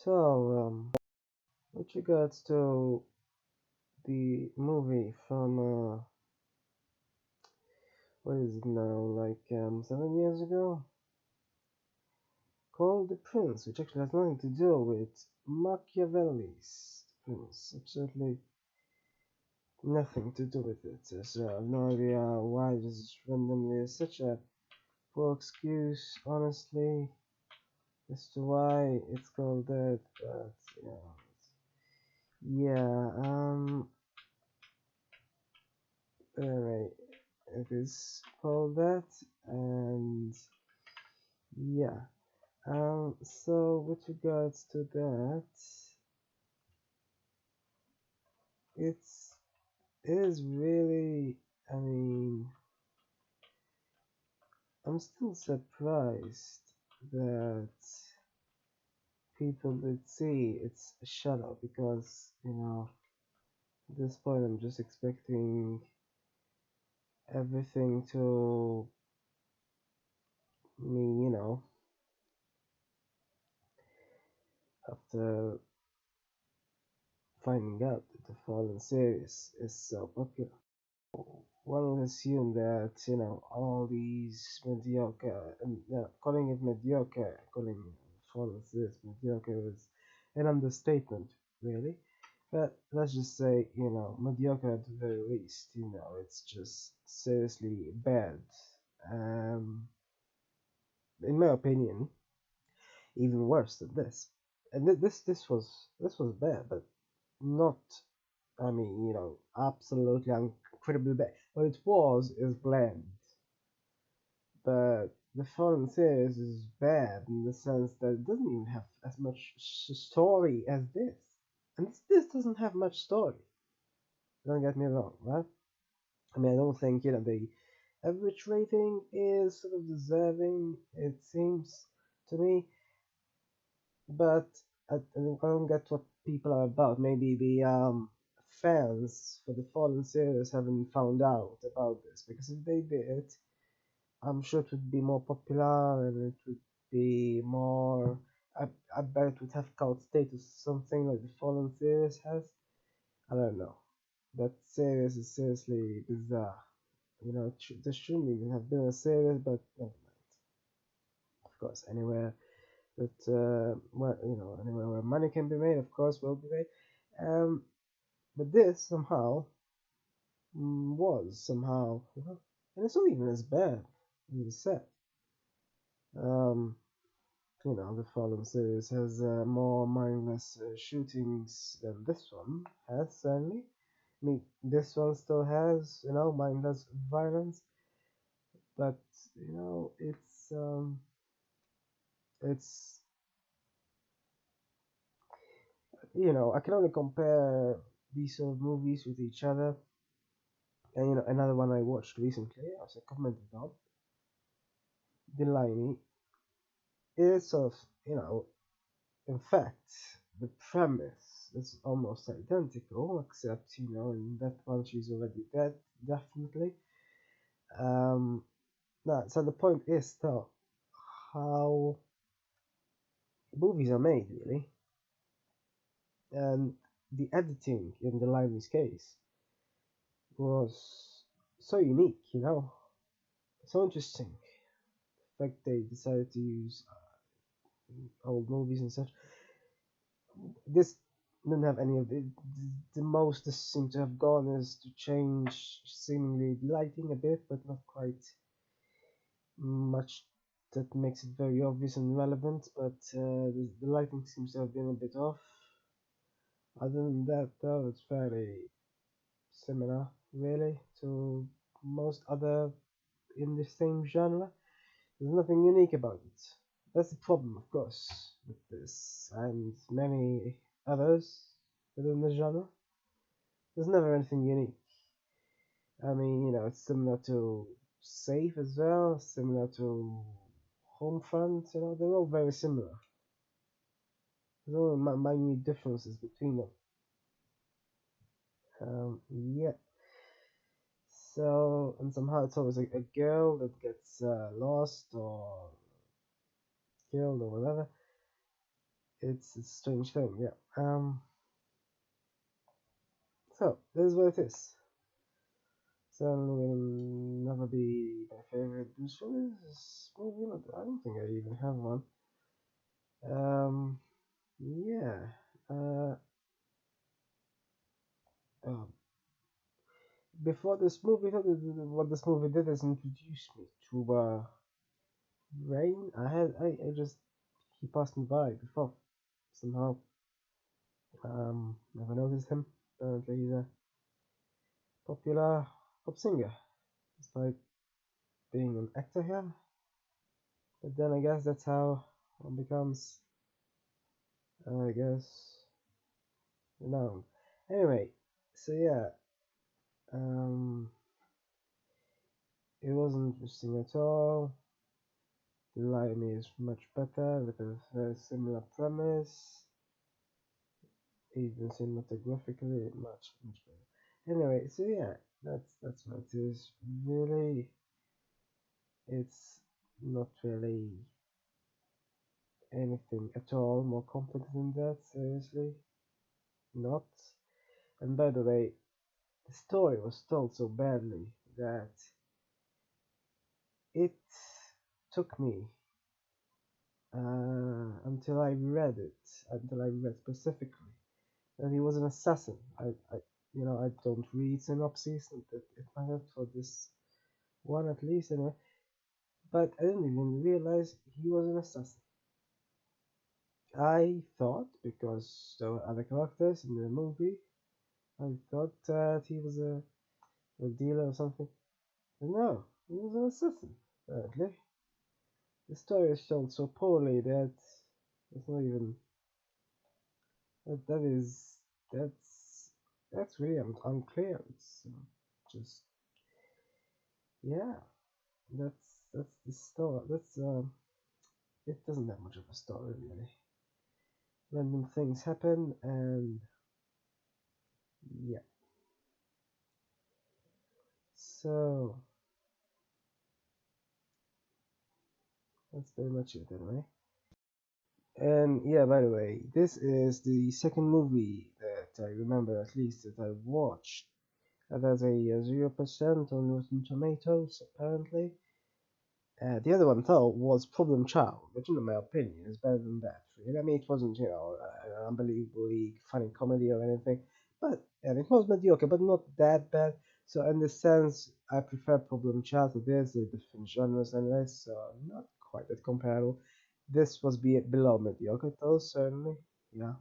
So, with regards to the movie from what is it now, like 7 years ago, called The Prince, which actually has nothing to do with Machiavelli's Prince, absolutely nothing to do with it. So I have no idea why this is randomly such a poor excuse, honestly, as to why it's called that. But anyway, it is called that, and yeah. So with regards to that, it's it is really. I mean, I'm still surprised that people did see it's a shadow because at this point I'm just expecting everything to mean after finding out that the Fallen series is so popular. One would assume that all these mediocre, and calling it mediocre, calling Fallen series mediocre is an understatement, really. But let's just say, mediocre at the very least. It's just seriously bad. Um, in my opinion, even worse than this. And this was bad, but not. I mean, absolutely incredibly bad. What it was is bland, but the Fallen series is bad in the sense that it doesn't even have as much story as this, and this doesn't have much story. Don't get me wrong, right? I mean, I don't think the average rating is sort of deserving. It seems to me, but I don't get what people are about. Maybe the fans for the Fallen series haven't found out about this, because if they did, I'm sure it would be more popular and it would be more. I, I bet it would have cult status, something like the Fallen series has. I don't know. That series is seriously bizarre. There shouldn't even have been a series, but never mind. Of course, anywhere that anywhere where money can be made, of course, will be made. Um, but this somehow was somehow, and it's not even as bad as you said. Um, the Fallen series has more mindless shootings than this one has, certainly. I mean, this one still has, mindless violence, but it's I can only compare these sort of movies with each other. And another one I watched recently, as I commented on, Delaney, is sort of, in fact, the premise is almost identical, except, in that one she's already dead, definitely. Um, so the point is, though, how movies are made, really, and the editing in Delaney's case was so unique, so interesting. The fact they decided to use old movies and such. This didn't have any of the. The most this seemed to have gone is to change seemingly lighting a bit, but not quite much that makes it very obvious and relevant. But the lighting seems to have been a bit off. Other than that, though, it's fairly similar, really, to most other in the same genre. There's nothing unique about it. That's the problem, of course, with this and many others within the genre. There's never anything unique. I mean, it's similar to Safe as well, similar to Homefront, they're all very similar. There's only minute differences between them. Yeah. So, and somehow it's always a girl that gets lost or killed or whatever. it's a strange thing, yeah. So this is what it is. So will never be my favorite Bruce Willis movie. I don't think I even have one. Um, yeah. Uh, uh, Before this movie, what this movie did is introduce me to Rain. I just he passed me by before somehow. Never noticed him. Apparently, he's a popular pop singer, despite being an actor here. But then I guess that's how one becomes, I guess, renowned. Anyway, so yeah, um, it wasn't interesting at all. The Limey is much better with a very similar premise, even cinematographically, much better. Anyway, so yeah, that's what it is. Really, it's not really anything at all more complex than that. Seriously, not. And by the way, the story was told so badly that it took me until I read specifically that he was an assassin. I don't read synopses, and it might have for this one at least anyway. But I didn't even realize he was an assassin. I thought because there were other characters in the movie, I thought that he was a dealer or something. But no, he was an assassin. Apparently, the story is told so poorly that it's not even that. That's that's really unclear. It's just yeah. That's the story. That's it doesn't have much of a story really. Random things happen, and yeah. So that's very much it anyway. And yeah, by the way, this is the second movie that I remember at least that I watched that has a 0% on Rotten Tomatoes apparently. The other one though was Problem Child, which in my opinion is better than that. Really. I mean, it wasn't an unbelievably funny comedy or anything, but and it was mediocre, but not that bad. So in this sense, I prefer Problem Child to this. They're different genres anyway, so not quite that comparable. This was below mediocre though, certainly. Yeah.